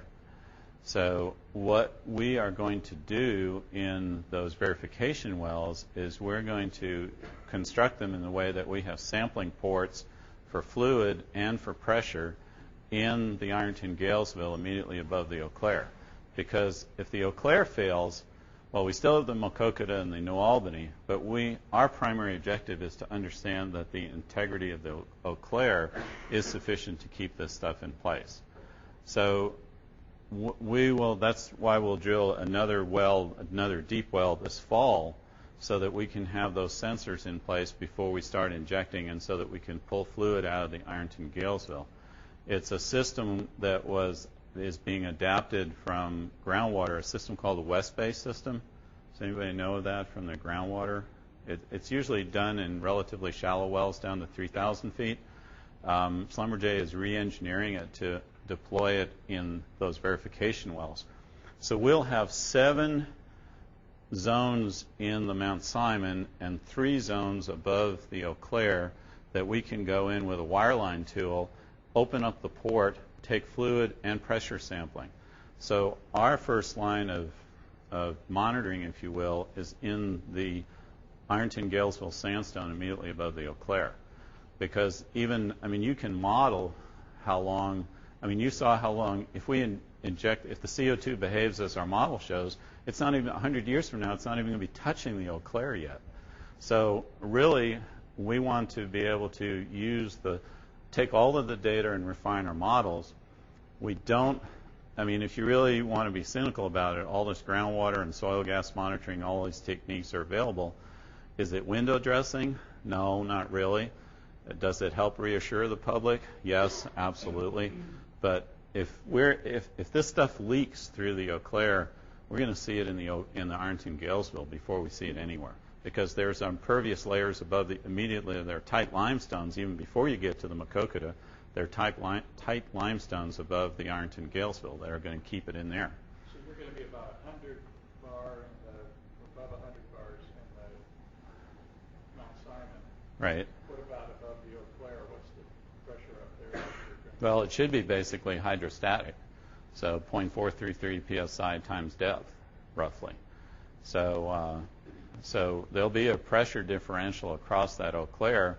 So what we are going to do in those verification wells is we're going to construct them in the way that we have sampling ports for fluid and for pressure in the Ironton-Galesville immediately above the Eau Claire. Because if the Eau Claire fails, well, we still have the Maquoketa and the New Albany, but our primary objective is to understand that the integrity of the Eau Claire is sufficient to keep this stuff in place. So that's why we'll drill another deep well this fall, so that we can have those sensors in place before we start injecting, and so that we can pull fluid out of the Ironton-Galesville. It's a system that is being adapted from groundwater, a system called the West Bay system. Does anybody know of that from the groundwater? It's usually done in relatively shallow wells down to 3,000 feet. Schlumberger is re-engineering it to deploy it in those verification wells. So we'll have 7 zones in the Mount Simon and 3 zones above the Eau Claire that we can go in with a wireline tool, open up the port, take fluid and pressure sampling. So our first line of monitoring, if you will, is in the Ironton-Galesville Sandstone immediately above the Eau Claire. Because you can model how long, you saw how long, if the CO2 behaves as our model shows, it's not even 100 years from now, it's not even going to be touching the Eau Claire yet. So really, we want to be able to take all of the data and refine our models. If you really want to be cynical about it, all this groundwater and soil gas monitoring, all these techniques are available. Is it window dressing? No, not really. Does it help reassure the public? Yes, absolutely. But if this stuff leaks through the Eau Claire, we're going to see it in the Ironton-Galesville before we see it anywhere, because there's impervious layers above immediately. They're tight limestones even before you get to the Maquoketa. They're tight limestones above the Ironton-Galesville that are going to keep it in there. So we're going to be about 100 bar above 100 bars in the Mount Simon. Right. What about above the Eau Claire? What's the pressure up there? Well, it should be basically hydrostatic, so 0.433 psi times depth, roughly. So there'll be a pressure differential across that Eau Claire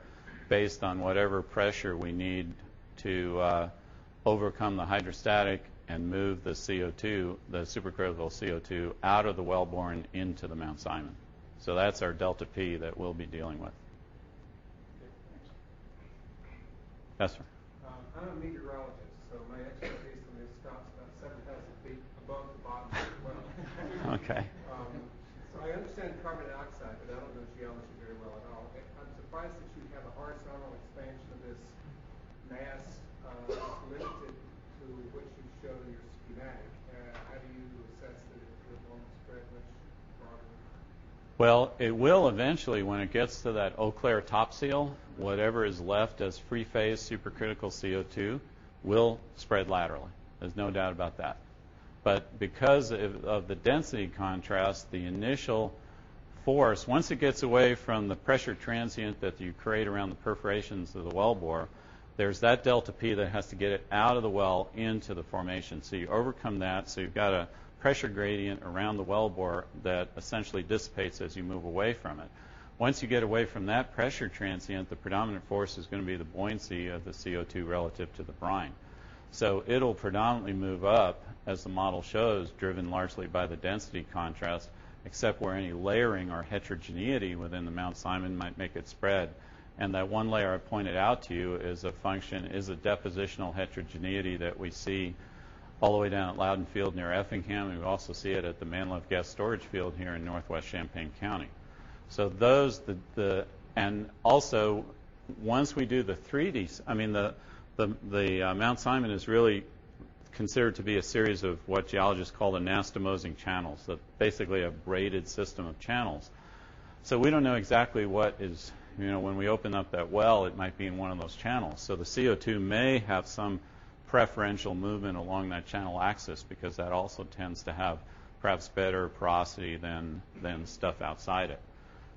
based on whatever pressure we need to overcome the hydrostatic and move the CO2, the supercritical CO2, out of the wellbore into the Mount Simon. So that's our delta P that we'll be dealing with. Okay, thanks. Yes, sir. I'm a meteorologist, so my expertise on this stops about 7,000 feet above the bottom of the well. Okay. So I understand carbon dioxide, but I don't know geology very well at all. I'm surprised that you have a horizontal expansion of this mass that's limited to what you showed in your schematic. How do you assess that it won't spread much broader? Well, it will eventually when it gets to that Eau Claire top seal. Whatever is left as free phase supercritical CO2 will spread laterally. There's no doubt about that. But because of the density contrast, the initial force, once it gets away from the pressure transient that you create around the perforations of the wellbore, there's that delta P that has to get it out of the well into the formation. So you overcome that, so you've got a pressure gradient around the wellbore that essentially dissipates as you move away from it. once you get away from that pressure transient, the predominant force is going to be the buoyancy of the CO2 relative to the brine. So it'll predominantly move up, as the model shows, driven largely by the density contrast, except where any layering or heterogeneity within the Mount Simon might make it spread. And that one layer I pointed out to you is a depositional heterogeneity that we see all the way down at Loudon Field near Effingham, and we also see it at the Manlove Gas Storage Field here in northwest Champaign County. So those, and also once we do the 3D, I mean the Mount Simon is really considered to be a series of what geologists call the anastomosing channels, that basically a braided system of channels. So we don't know exactly what is, when we open up that well, it might be in one of those channels. So the CO2 may have some preferential movement along that channel axis, because that also tends to have perhaps better porosity than stuff outside it.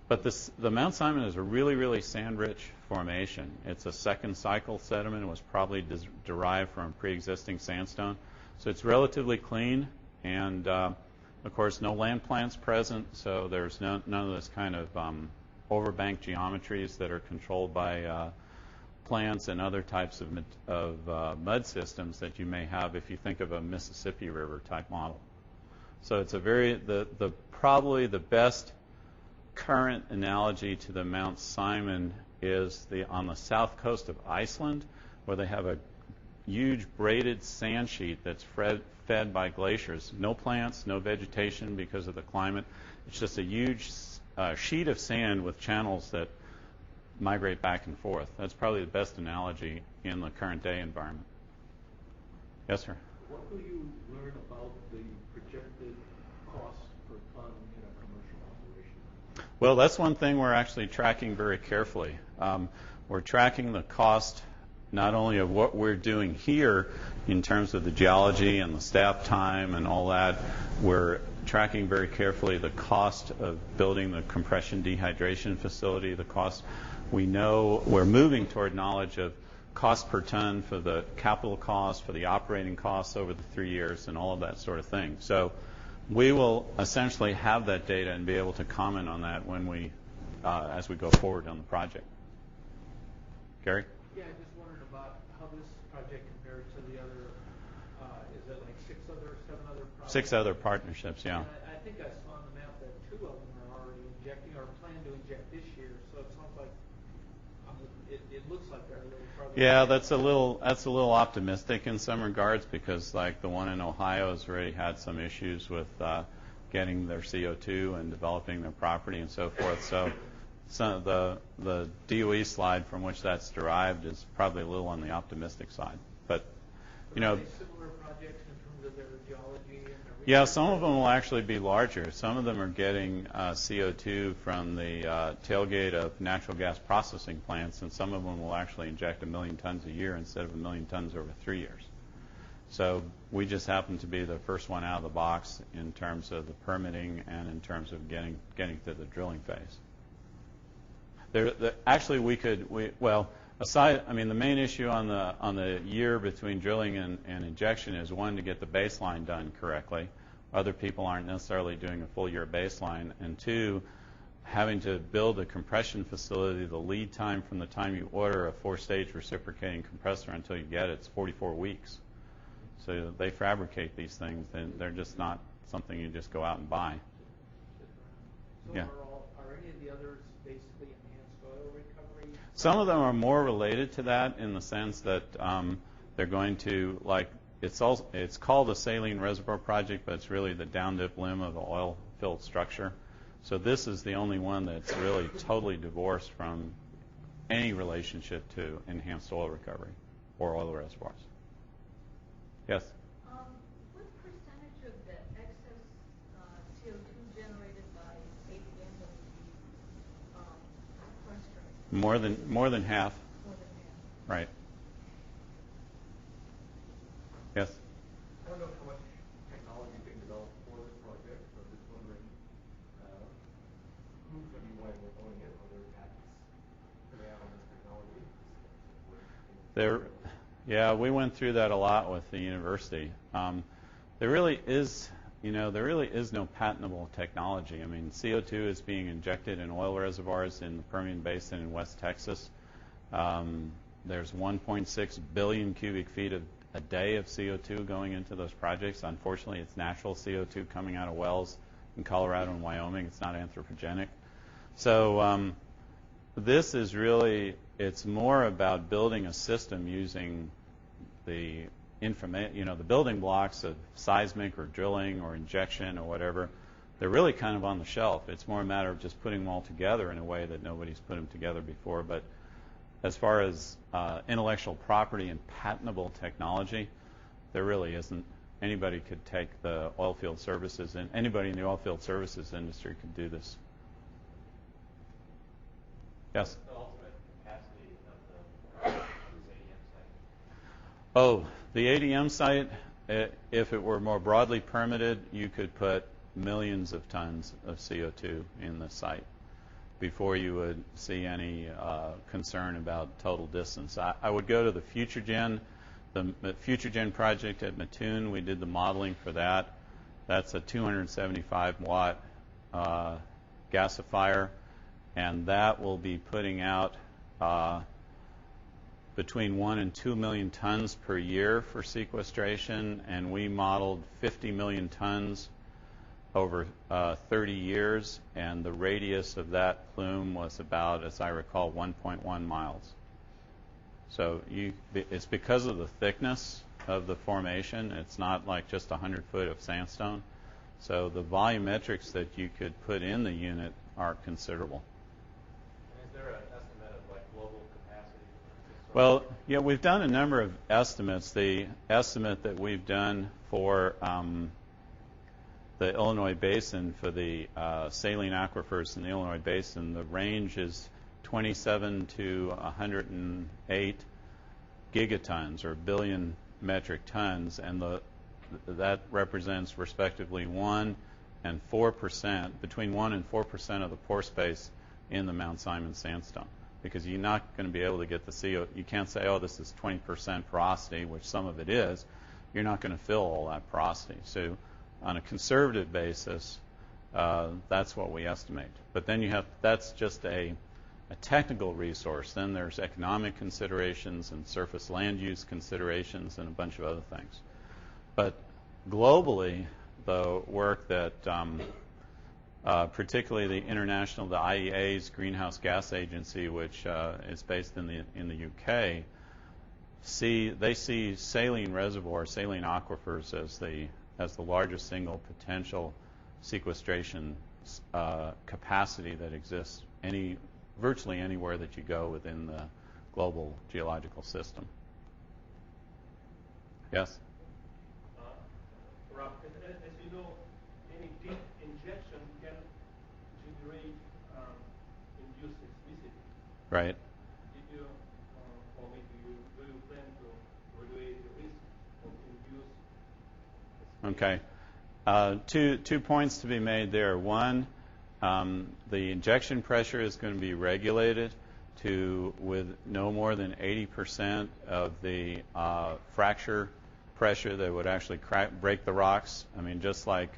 But the Mount Simon is a really, really sand-rich formation. It's a second cycle sediment. It was probably derived from pre-existing sandstone. So it's relatively clean, and of course no land plants present, so there's none of this kind of overbank geometries that are controlled by plants and other types of mud systems that you may have if you think of a Mississippi River type model. So it's probably the best current analogy to the Mount Simon is on the south coast of Iceland, where they have a huge braided sand sheet that's fed by glaciers. No plants, no vegetation because of the climate. It's just a huge sheet of sand with channels that migrate back and forth. That's probably the best analogy in the current day environment. Yes, sir? What will you learn about the projected cost per ton in a commercial operation? Well, that's one thing we're actually tracking very carefully. We're tracking the cost not only of what we're doing here in terms of the geology and the staff time and all that. We're tracking very carefully the cost of building the compression dehydration facility, the cost. We know we're moving toward knowledge of cost per ton for the capital cost, for the operating costs over the 3 years, and all of that sort of thing. So we will essentially have that data and be able to comment on that when as we go forward on the project. Gary? Yeah, I just wondered about how this project compares to the other, is it like 7 other projects? 6 other partnerships, yeah. I think I saw on the map that 2 of them are already injecting or plan to inject this year, so it sounds like, it looks like they're a little farther. Yeah, that's a little optimistic in some regards, because like the one in Ohio has already had some issues with getting their CO2 and developing their property and so forth. So some of the DOE slide from which that's derived is probably a little on the optimistic side. But Are they similar projects in terms of their geology and their research? Yeah, some of them will actually be larger. Some of them are getting CO2 from the tailgate of natural gas processing plants, and some of them will actually inject 1 million tons a year instead of 1 million tons over 3 years. So we just happen to be the first one out of the box in terms of the permitting and in terms of getting to the drilling phase. The main issue on the year between drilling and injection is, one, to get the baseline done correctly. Other people aren't necessarily doing a full year baseline. And 2, having to build a compression facility, the lead time from the time you order a 4-stage reciprocating compressor until you get it is 44 weeks. So they fabricate these things, and they're just not something you just go out and buy. So Yeah. Are any of the others basically enhanced oil recovery? Some of them are more related to that in the sense that they're going to, like, it's called a saline reservoir project, but it's really the down dip limb of the oil-filled structure. So this is the only one that's really totally divorced from any relationship to enhanced oil recovery or oil reservoirs. Yes? What percentage of the excess CO2 generated by APM would be sequestered? More than half. More than half. Right. Yes? I don't know how much technology is being developed for this project, but I'm just wondering who's going to be owning it, whether patents coming out on this technology. Yeah, we went through that a lot with the university. There really is there really is no patentable technology. I mean, CO2 is being injected in oil reservoirs in the Permian Basin in West Texas. There's 1.6 billion cubic feet a day of CO2 going into those projects. Unfortunately, it's natural CO2 coming out of wells in Colorado and Wyoming. It's not anthropogenic. So this is really, it's more about building a system using the the building blocks of seismic or drilling or injection or whatever. They're really kind of on the shelf. It's more a matter of just putting them all together in a way that nobody's put them together before. But as far as intellectual property and patentable technology, there really isn't. Anybody could take the oil field services, and anybody in the oil field services industry could do this. Yes? The ultimate capacity of this ADM site? Oh, the ADM site, if it were more broadly permitted, you could put millions of tons of CO2 in the site before you would see any concern about total distance. I would go to the FutureGen, the FutureGen project at Mattoon. We did the modeling for that. That's a 275-watt gasifier, and that will be putting out between 1 and 2 million tons per year for sequestration, and we modeled 50 million tons over 30 years, and the radius of that plume was about, as I recall, 1.1 miles. So it's because of the thickness of the formation. It's not like just 100 foot of sandstone. So the volumetrics that you could put in the unit are considerable. Is there an estimate of like global capacity? Well, yeah, we've done a number of estimates. The estimate that we've done for the Illinois Basin, for the saline aquifers in the Illinois Basin, the range is 27 to 108 gigatons, or billion metric tons, and that represents respectively 1 and 4%, between 1 and 4% of the pore space in the Mount Simon sandstone. Because you're not going to be able to get the CO. You can't say, oh, this is 20% porosity, which some of it is. You're not going to fill all that porosity. So on a conservative basis, that's what we estimate. But then that's just a technical resource. Then there's economic considerations and surface land use considerations and a bunch of other things. But globally, the work that particularly the IEA's Greenhouse Gas Agency, which is based in the UK, they see saline aquifers as the largest single potential sequestration capacity that exists virtually anywhere that you go within the global geological system. Yes? Rob, as you know, any deep injection can generate induced seismicity. Right. Did you, or maybe do you plan to evaluate the risk of induced? Okay. Two points to be made there. One, the injection pressure is going to be regulated with no more than 80% of the fracture pressure that would actually break the rocks. I mean, just like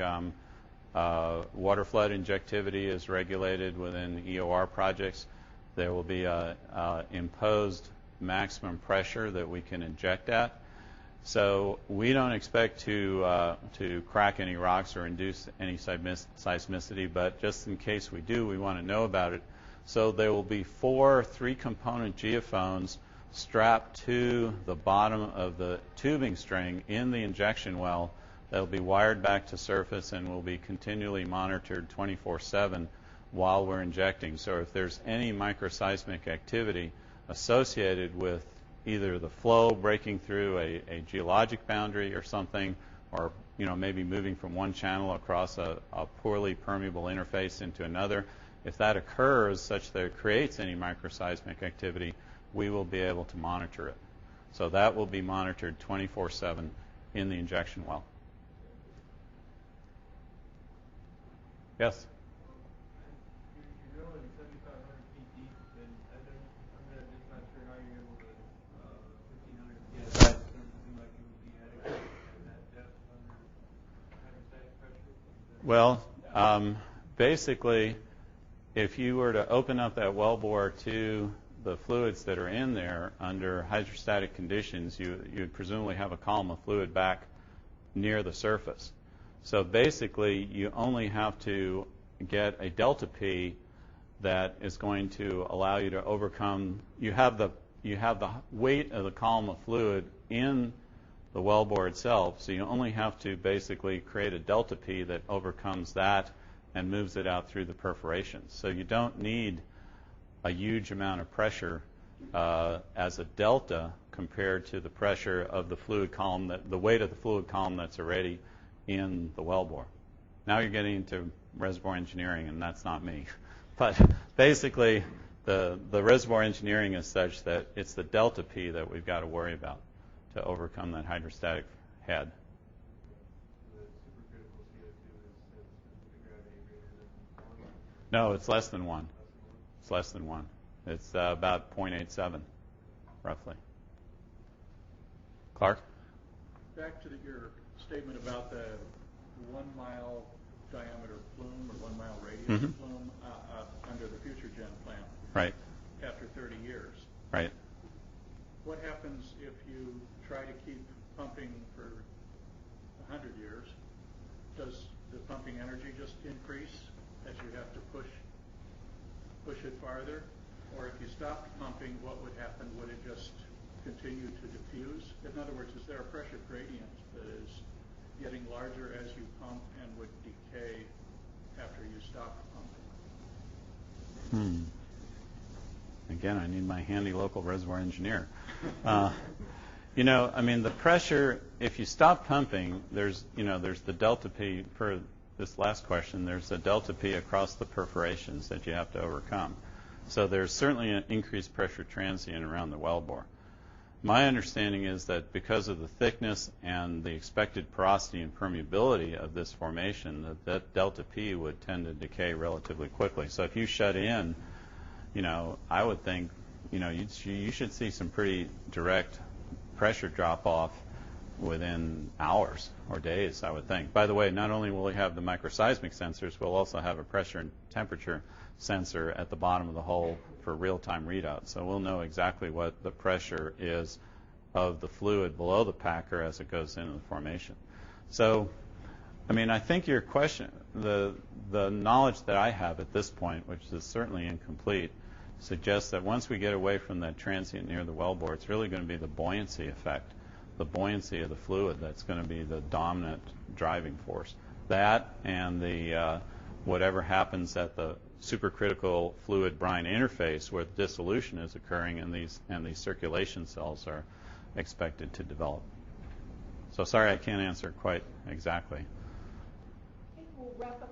water flood injectivity is regulated within EOR projects, there will be a imposed maximum pressure that we can inject at. So we don't expect to crack any rocks or induce any seismicity, but just in case we do, we want to know about it. So there will be 4 3-component geophones strapped to the bottom of the tubing string in the injection well that will be wired back to surface and will be continually monitored 24/7 while we're injecting. So if there's any microseismic activity associated with either the flow breaking through a geologic boundary or something, or maybe moving from one channel across a poorly permeable interface into another, if that occurs such that it creates any microseismic activity, we will be able to monitor it. So that will be monitored 24/7 in the injection well. Yes? You're drilling 7,500 feet deep, and I'm just not sure how you're able to 1,500 psi. It doesn't seem like it would be adequate at that depth under hydrostatic pressure. Well, basically, if you were to open up that wellbore to the fluids that are in there under hydrostatic conditions, you'd presumably have a column of fluid back near the surface. So basically, you only have to get a delta P that is going to allow you to overcome. You have the weight of the column of fluid in the wellbore itself, so you only have to basically create a delta P that overcomes that and moves it out through the perforations. So you don't need a huge amount of pressure as a delta compared to the pressure of the fluid column, the weight of the fluid column that's already in the wellbore. Now you're getting into reservoir engineering, and that's not me. But basically, the reservoir engineering is such that it's the delta P that we've got to worry about to overcome that hydrostatic head. The supercritical CO2 has specific gravity greater than 1. No, it's less than 1. It's less than 1. It's about 0.87, roughly. Clark? Back to your statement about the 1 mile diameter plume or 1 mile radius plume under the Future Gen plant. Right. After 30 years. Right. What happens if you try to keep pumping for 100 years? Does the pumping energy just increase as you have to push it farther? Or if you stopped pumping, what would happen? Would it just continue to diffuse? In other words, is there a pressure gradient that is getting larger as you pump and would decay after you stopped pumping? Again, I need my handy local reservoir engineer. The pressure, if you stop pumping, there's the delta P, for this last question, there's a delta P across the perforations that you have to overcome. So there's certainly an increased pressure transient around the wellbore. My understanding is that because of the thickness and the expected porosity and permeability of this formation, that delta P would tend to decay relatively quickly. So if you shut in, I would think, you should see some pretty direct pressure drop-off within hours or days, I would think. By the way, not only will we have the microseismic sensors, we'll also have a pressure and temperature sensor at the bottom of the hole for real-time readout. So we'll know exactly what the pressure is of the fluid below the packer as it goes into the formation. So, I think your question, the knowledge that I have at this point, which is certainly incomplete, suggests that once we get away from that transient near the wellbore, it's really going to be the buoyancy effect, the buoyancy of the fluid that's going to be the dominant driving force. That and the whatever happens at the supercritical fluid brine interface where dissolution is occurring and these circulation cells are expected to develop. So sorry I can't answer quite exactly. I think we'll wrap up